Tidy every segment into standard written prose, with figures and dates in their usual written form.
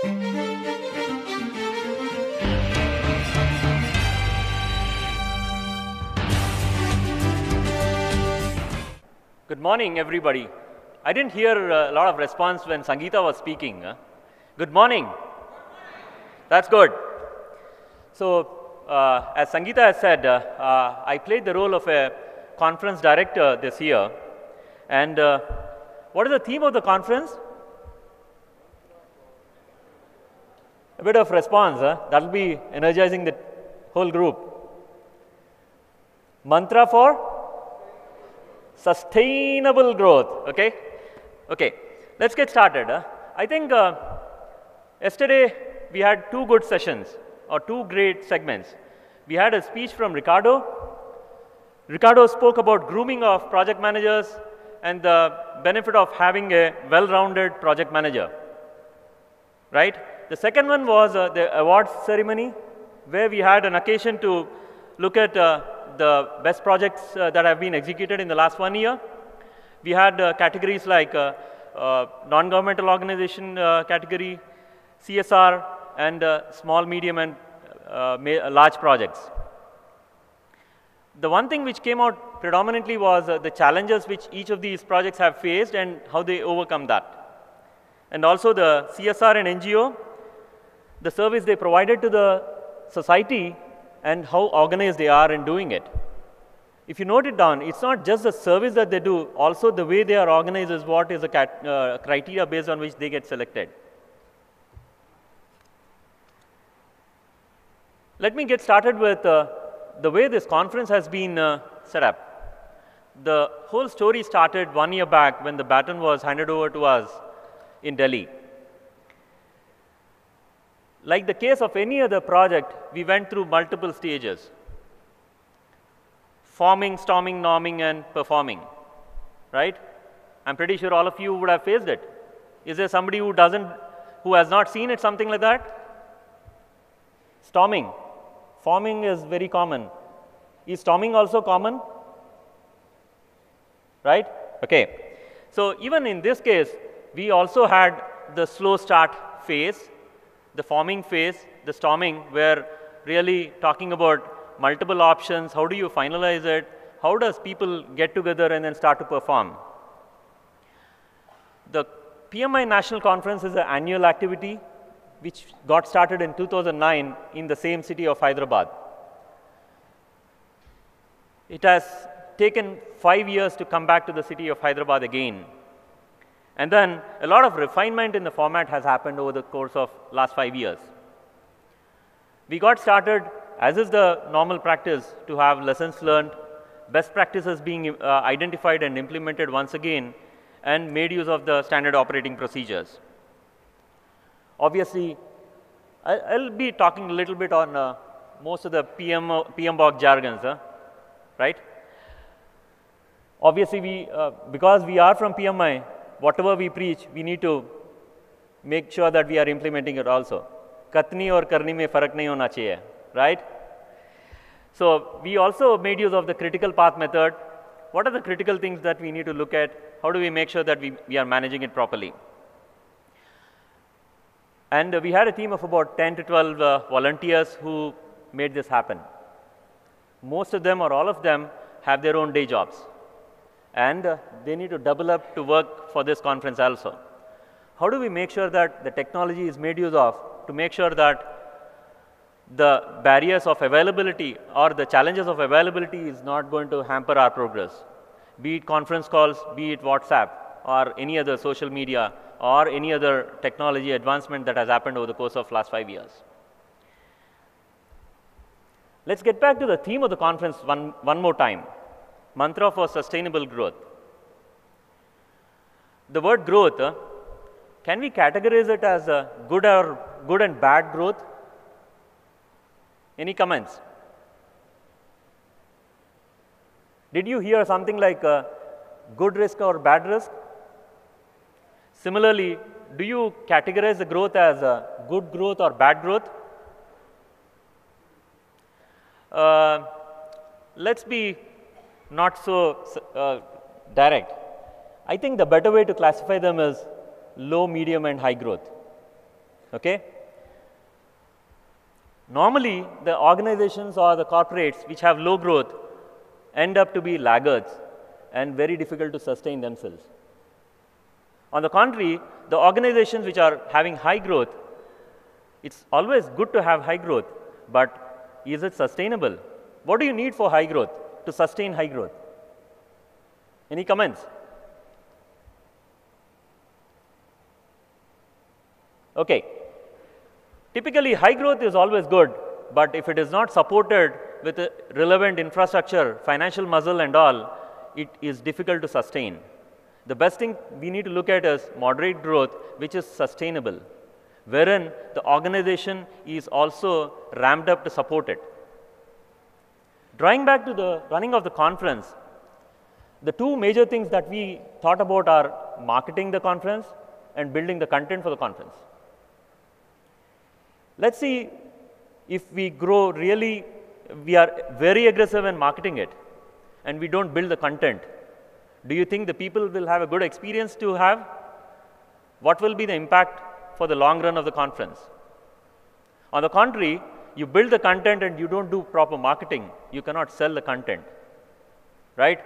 Good morning, everybody. I didn't hear a lot of response when Sangeeta was speaking. Good morning. That's good. So, as Sangeeta has said, I played the role of a conference director this year. And what is the theme of the conference? A bit of response. That will be energizing the whole group. Mantra for sustainable growth. Okay? Okay. Let's get started. I think yesterday we had two good sessions or two great segments. We had a speech from Ricardo. Ricardo spoke about grooming of project managers and the benefit of having a well-rounded project manager. Right? The second one was the awards ceremony, where we had an occasion to look at the best projects that have been executed in the last 1 year. We had categories like non-governmental organization category, CSR, and small, medium, and large projects. The one thing which came out predominantly was the challenges which each of these projects have faced and how they overcome that. And also the CSR and NGO, the service they provided to the society and how organized they are in doing it. If you note it down, it's not just the service that they do, also the way they are organized is what is the criteria based on which they get selected. Let me get started with the way this conference has been set up. The whole story started 1 year back when the baton was handed over to us in Delhi. Like the case of any other project, we went through multiple stages: forming, storming, norming, and performing. Right? I'm pretty sure all of you would have faced it. Is there somebody who has not seen it, something like that? Storming. Forming is very common. Is storming also common? Right? Okay. So even in this case, we also had the slow start phase, the forming phase, the storming, where really talking about multiple options, how do you finalize it, how does people get together and then start to perform. The PMI National Conference is an annual activity which got started in 2009 in the same city of Hyderabad. It has taken 5 years to come back to the city of Hyderabad again. And then a lot of refinement in the format has happened over the course of last 5 years. We got started, as is the normal practice, to have lessons learned, best practices being identified and implemented once again, and made use of the standard operating procedures. Obviously, I'll be talking a little bit on most of the PMBOK jargons, right? Obviously, because we are from PMI, whatever we preach, we need to make sure that we are implementing it also. Katni or karni mein farak nahi hona chahiye, right? So we also made use of the critical path method. What are the critical things that we need to look at? How do we make sure that we are managing it properly? And we had a team of about 10 to 12 volunteers who made this happen. Most of them or all of them have their own day jobs. And they need to double up to work for this conference also. How do we make sure that the technology is made use of to make sure that the barriers of availability or the challenges of availability is not going to hamper our progress? Be it conference calls, be it WhatsApp, or any other social media, or any other technology advancement that has happened over the course of last 5 years. Let's get back to the theme of the conference one more time. Mantra for sustainable growth. The word growth, can we categorize it as good and bad growth? Any comments? Did you hear something like good risk or bad risk? Similarly, do you categorize the growth as good growth or bad growth? Let's be not so direct. I think the better way to classify them is low, medium, and high growth. Okay? Normally, the organizations or the corporates which have low growth end up to be laggards and very difficult to sustain themselves. On the contrary, the organizations which are having high growth, it's always good to have high growth, but is it sustainable? What do you need for high growth, to sustain high growth? Any comments? Okay. Typically, high growth is always good, but if it is not supported with a relevant infrastructure, financial muscle and all, it is difficult to sustain. The best thing we need to look at is moderate growth, which is sustainable, wherein the organization is also ramped up to support it. Drawing back to the running of the conference, the two major things that we thought about are marketing the conference and building the content for the conference. Let's see if we grow really, we are very aggressive in marketing it and we don't build the content. Do you think the people will have a good experience to have? What will be the impact for the long run of the conference? On the contrary, you build the content and you don't do proper marketing, you cannot sell the content, right?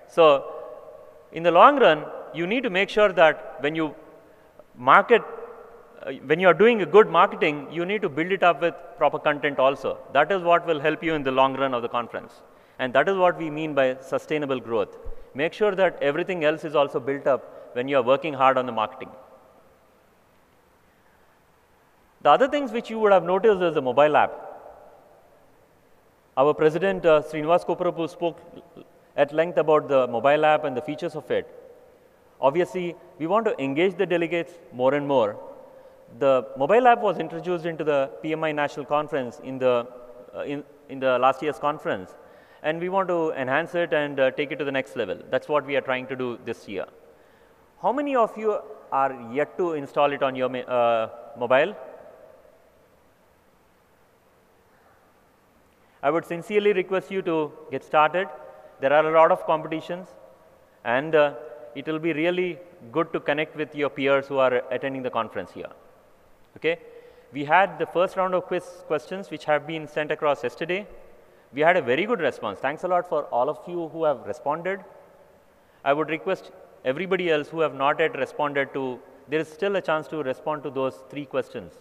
So, in the long run, you need to make sure that when you market, when you are doing a good marketing, you need to build it up with proper content also. That is what will help you in the long run of the conference. And that is what we mean by sustainable growth. Make sure that everything else is also built up when you are working hard on the marketing. The other things which you would have noticed is the mobile app. Our president Srinivas Kopparapu spoke at length about the mobile app and the features of it. Obviously, we want to engage the delegates more and more. The mobile app was introduced into the PMI National Conference in the last year's conference, and we want to enhance it and take it to the next level. That's what we are trying to do this year. How many of you are yet to install it on your mobile? I would sincerely request you to get started. There are a lot of competitions, and it will be really good to connect with your peers who are attending the conference here. Okay? We had the first round of questions which have been sent across yesterday. We had a very good response. Thanks a lot for all of you who have responded. I would request everybody else who have not yet responded to, there is still a chance to respond to those 3 questions.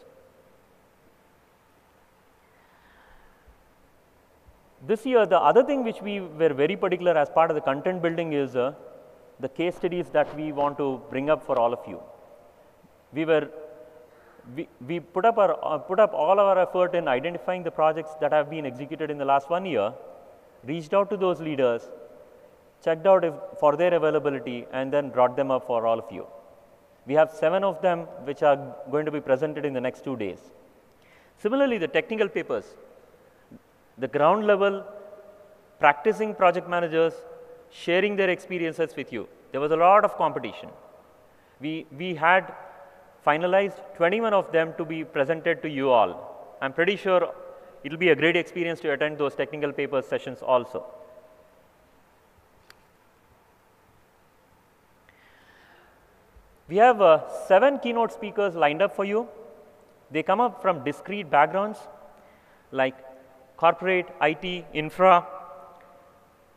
This year, the other thing which we were very particular as part of the content building is the case studies that we want to bring up for all of you. We put up all our effort in identifying the projects that have been executed in the last 1 year, reached out to those leaders, checked out for their availability, and then brought them up for all of you. We have 7 of them which are going to be presented in the next 2 days. Similarly, the technical papers, the ground level, practicing project managers, sharing their experiences with you. There was a lot of competition. We had finalized 21 of them to be presented to you all. I'm pretty sure it will be a great experience to attend those technical paper sessions also. We have 7 keynote speakers lined up for you. They come up from discrete backgrounds like corporate, IT, infra,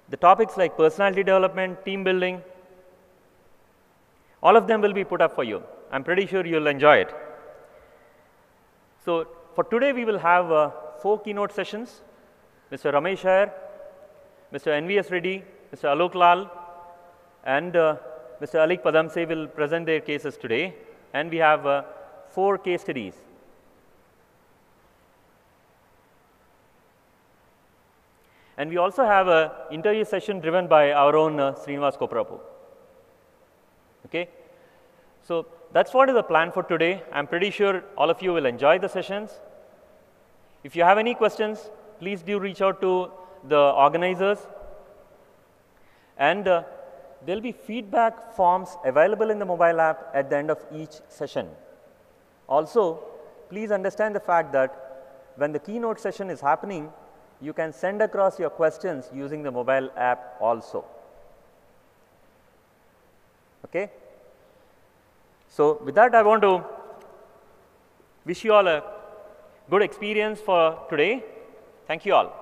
the topics like personality development, team building, all of them will be put up for you. I'm pretty sure you'll enjoy it. So, for today we will have 4 keynote sessions. Mr. Ramesh Iyer, Mr. NVS Reddy, Mr. Alok Lal, and Mr. Alik Padamse will present their cases today, and we have 4 case studies. And we also have an interview session driven by our own Srinivas Kopparapu. Okay? So, that's what is the plan for today. I'm pretty sure all of you will enjoy the sessions. If you have any questions, please do reach out to the organizers. And there will be feedback forms available in the mobile app at the end of each session. Also, please understand the fact that when the keynote session is happening, you can send across your questions using the mobile app also. Okay? So, with that I want to Wish you all a good experience for today. Thank you all.